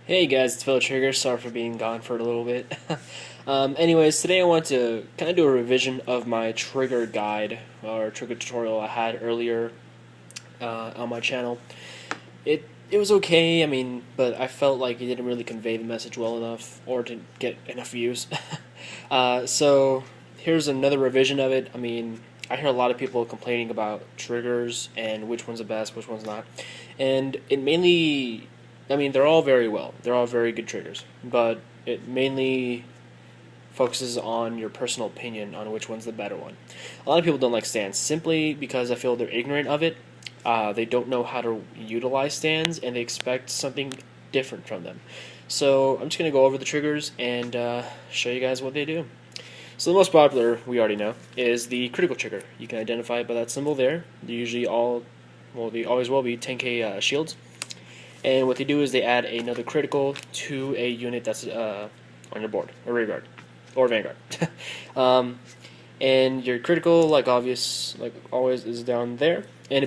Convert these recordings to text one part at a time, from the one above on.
Hey guys, it's Phil Trigger. Sorry for being gone for a little bit. Anyways, today I want to kind of do a revision of my trigger guide or trigger tutorial I had earlier on my channel. It was okay, but I felt like it didn't really convey the message well enough or didn't get enough views. So here's another revision of it. I hear a lot of people complaining about triggers and which one's the best, which one's not, and it mainly they're all very well. They're all very good triggers, but it mainly focuses on your personal opinion on which one's the better one. A lot of people don't like stands simply because I feel they're ignorant of it. They don't know how to utilize stands, and they expect something different from them. So I'm just going to go over the triggers and show you guys what they do. So the most popular, we already know, is the critical trigger. You can identify it by that symbol there. They're usually they always will be 10k shields. And what they do is they add another critical to a unit that's on your board, a rear guard, or vanguard. And your critical, like always, is down there. And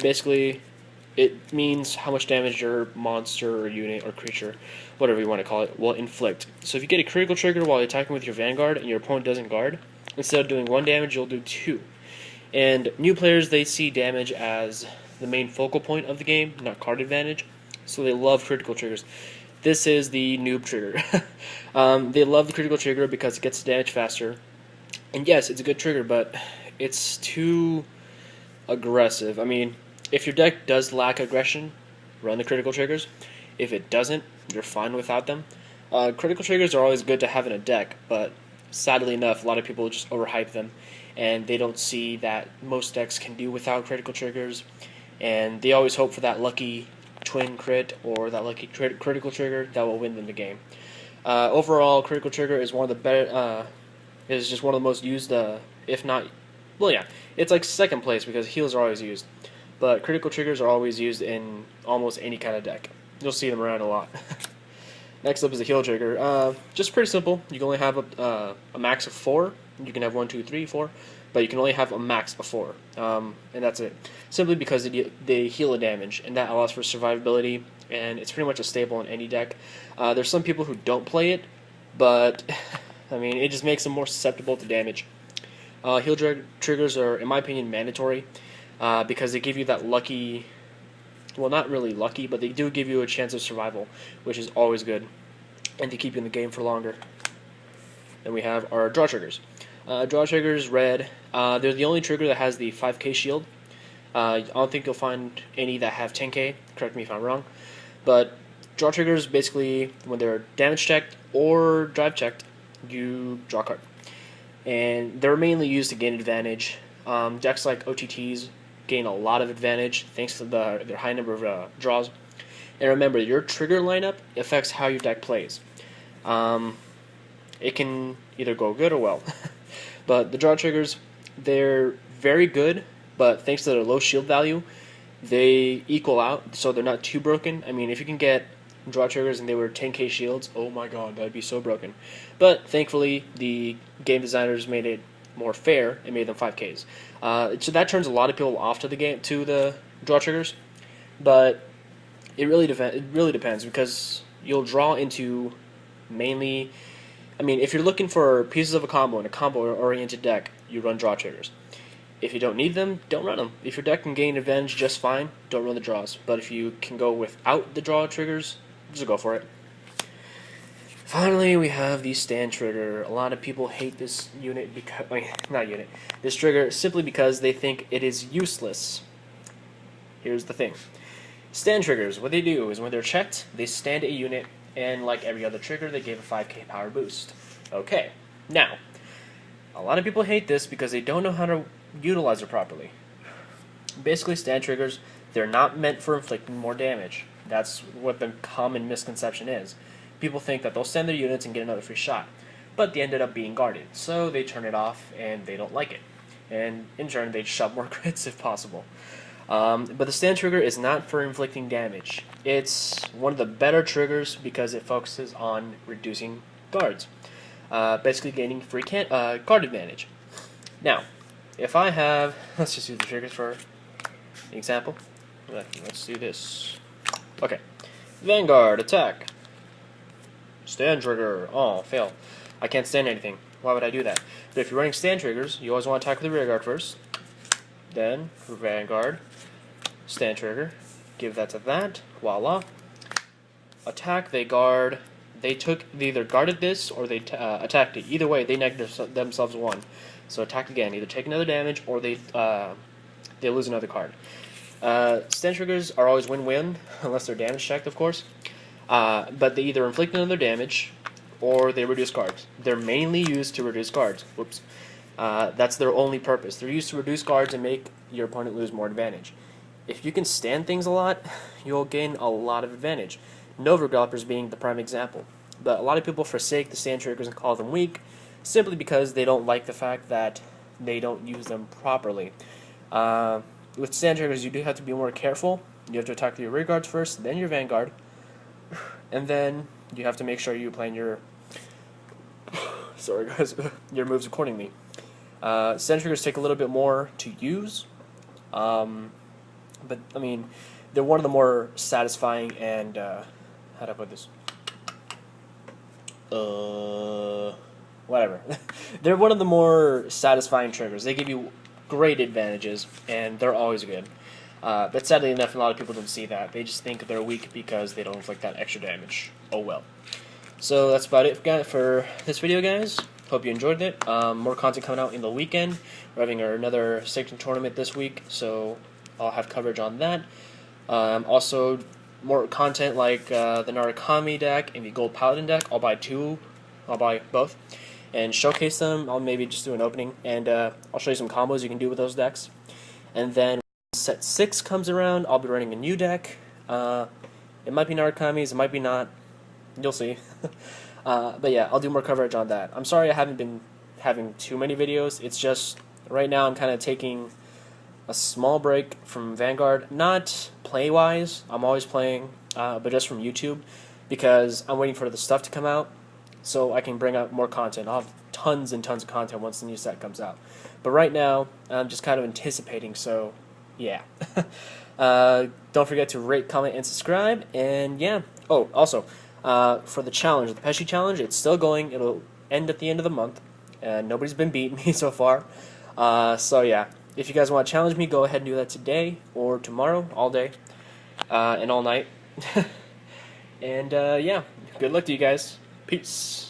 it means how much damage your monster or unit or creature, whatever you want to call it, will inflict. So if you get a critical trigger while attacking with your vanguard and your opponent doesn't guard, instead of doing 1 damage, you'll do 2. And new players, they see damage as the main focal point of the game, not card advantage. So they love critical triggers. This is the noob trigger. They love the critical trigger because it gets damage faster. And yes, it's a good trigger, but it's too aggressive. If your deck does lack aggression, run the critical triggers. If it doesn't, you're fine without them. Critical triggers are always good to have in a deck, but sadly enough, a lot of people just overhype them, and they don't see that most decks can do without critical triggers, and they always hope for that lucky twin crit or that lucky critical trigger that will win them the game. Overall, critical trigger is one of the better. Is just one of the most used, if not, well, yeah, it's like second place because heals are always used, but critical triggers are always used in almost any kind of deck. You'll see them around a lot. Next up is a heal trigger. Just pretty simple. You can only have a max of 4. You can have 1, 2, 3, 4, but you can only have a max of 4, and that's it. Simply because they heal a damage, and that allows for survivability, and it's pretty much a staple in any deck. There's some people who don't play it, but it just makes them more susceptible to damage. Heal triggers are, in my opinion, mandatory because they give you that lucky. Well, not really lucky, but they do give you a chance of survival, which is always good, and they keep you in the game for longer. Then we have our draw triggers. Draw triggers, red. They're the only trigger that has the 5k shield. I don't think you'll find any that have 10k. Correct me if I'm wrong. But draw triggers, basically, when they're damage checked or drive checked, you draw a card. And they're mainly used to gain advantage. Decks like OTTs gain a lot of advantage thanks to their high number of draws. And remember, your trigger lineup affects how your deck plays. It can either go good or well. But the draw triggers, they're very good, but thanks to their low shield value, they equal out, so they're not too broken. If you can get draw triggers and they were 10k shields, oh my god, that'd be so broken. But thankfully, the game designers made it more fair and made them 5ks. So that turns a lot of people off to the draw triggers, but it really depends because you'll draw into mainly. If you're looking for pieces of a combo in a combo-oriented deck, you run draw triggers. If you don't need them, don't run them. If your deck can gain advantage just fine, don't run the draws. But if you can go without the draw triggers, just go for it. Finally, we have the stand trigger. A lot of people hate this unit this trigger simply because they think it is useless. Here's the thing. Stand triggers, what they do is when they're checked, they stand a unit, and like every other trigger, they gave a 5k power boost. Okay, now, a lot of people hate this because they don't know how to utilize it properly. Basically, stand triggers, they're not meant for inflicting more damage. That's what the common misconception is. People think that they'll stand their units and get another free shot, but they ended up being guarded, so they turn it off and they don't like it. And in turn, they shove more crits if possible. But the stand trigger is not for inflicting damage. It's one of the better triggers because it focuses on reducing guards. Basically gaining free guard advantage. Now, if I have, let's just do the triggers for example. Let's do this. Okay. Vanguard, attack. Stand trigger. Oh, fail. I can't stand anything. Why would I do that? But if you're running stand triggers, you always want to attack with the rear guard first. Then, vanguard. Stand trigger. Give that to that. Voila. Attack, they guard. They either guarded this or they attacked it. Either way, they negged themselves one. So attack again. Either take another damage or they lose another card. Stand triggers are always win-win, unless they're damage checked, of course. But they either inflict another damage or they reduce cards. They're mainly used to reduce cards. Whoops. That's their only purpose. They're used to reduce cards and make your opponent lose more advantage. If you can stand things a lot, you'll gain a lot of advantage. Nova Gallopers being the prime example. But a lot of people forsake the stand triggers and call them weak, simply because they don't like the fact that they don't use them properly. With stand triggers, you do have to be more careful. You have to attack your rear guards first, then your vanguard, and then you have to make sure you plan your sorry guys, your moves accordingly. Stand triggers take a little bit more to use, but I mean, they're one of the more satisfying and how do I put this? Whatever. They're one of the more satisfying triggers. They give you great advantages, and they're always good. But sadly enough, a lot of people don't see that. They just think they're weak because they don't inflict that extra damage. Oh well. So that's about it for this video, guys. Hope you enjoyed it. More content coming out in the weekend. We're having another Sacred tournament this week, so I'll have coverage on that. Also, more content like the Narukami deck and the Gold Paladin deck. I'll buy both and showcase them. I'll maybe just do an opening, and I'll show you some combos you can do with those decks. And then when set 6 comes around, I'll be running a new deck. It might be Narukami's, it might be not. You'll see. But yeah, I'll do more coverage on that. I'm sorry I haven't been having too many videos. It's just right now I'm kind of taking a small break from Vanguard, not play-wise, I'm always playing, but just from YouTube, because I'm waiting for the stuff to come out, so I can bring out more content. I'll have tons and tons of content once the new set comes out. But right now, I'm just kind of anticipating, so yeah. Don't forget to rate, comment, and subscribe, and yeah. Oh, also, for the challenge, the Pesci challenge, it's still going. It'll end at the end of the month, and nobody's been beating me so far. So yeah. If you guys want to challenge me, go ahead and do that today or tomorrow, all day, and all night. And yeah, good luck to you guys. Peace.